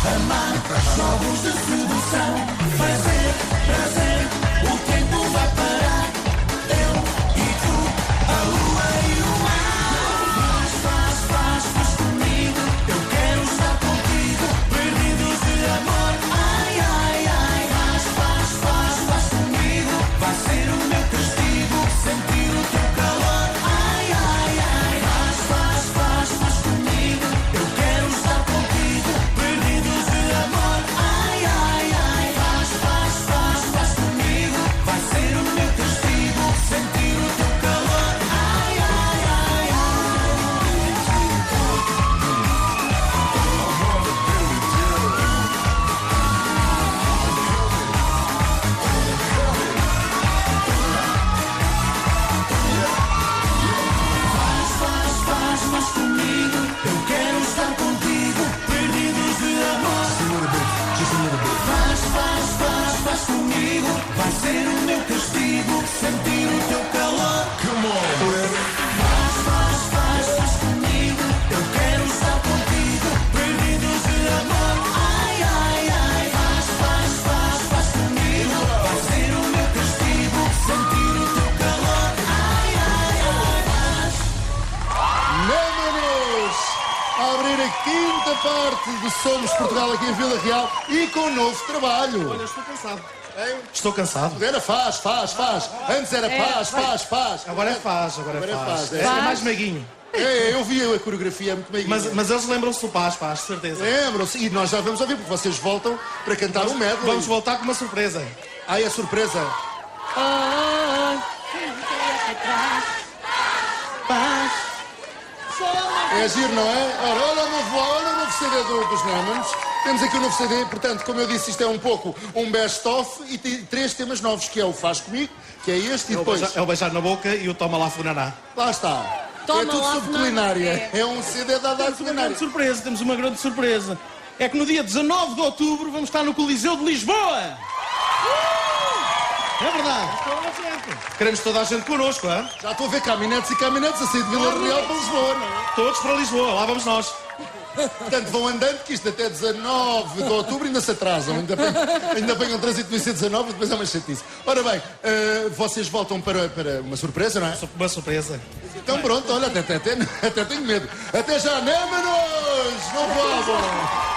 amar, jogos de sedução. Vai ser prazer, o tempo vai parar. Eu e tu, a lua e o mar. Faz comigo. Eu quero estar contigo, perdidos de amor. Ai, ai, ai. Faz comigo. Vai ser o meu castigo, sentir o teu calor. Ai, ai, ai. Faz comigo. Eu quero estar contigo, perdidos de amor. Ai, ai, ai. Faz comigo. Vai ser o meu castigo, sentir o teu calor. Ai, ai, ai, Faz comigo. Eu quero estar contigo, perdidos de amor. Faz comigo. Vai ser o meu castigo, sentir o teu calor. Come on. Faz comigo. Eu quero estar contigo, perdidos de amor. Ai, ai, ai. Faz comigo. Vai ser o meu castigo, sentir o teu calor. Ai, ai, ai. Vemo-nos a abrir a quinta parte do Somos Portugal aqui em Vila Real e com um novo trabalho. Olha, estou cansado. Hein? Estou cansado. Era faz. Antes era faz. Agora é faz. É. É mais meiguinho. Eu vi a coreografia, é muito bem. Mas eles lembram-se do paz, certeza. Lembram-se, e nós já vamos ouvir, porque vocês voltam para cantar um medley. Vamos voltar com uma surpresa. Ai, a surpresa. É giro, não é? Ora, olha o novo CD dos Nemans. Temos aqui o novo CD, portanto, como eu disse, isto é um pouco um best-of e tem 3 temas novos, que é o Faz Comigo, que é este, e depois... É o beijar na boca e o toma lá funaná. Lá está. Toma é tudo lá, sobre culinária. É um CD dado à culinária. Temos uma grande surpresa. É que no dia 19 de outubro vamos estar no Coliseu de Lisboa. É verdade. Queremos toda a gente connosco, é? Já estou a ver caminhonetes a sair de Vila Real para Lisboa, não é? Todos para Lisboa, lá vamos nós. Portanto, vão andando, que isto até 19 de outubro ainda se atrasam. Ainda apanham trânsito no IC19 e depois é uma chatice. Ora bem, vocês voltam para uma surpresa, não é? Uma surpresa. Então pronto, olha, até tenho medo. Até já, Némanos! Não vão!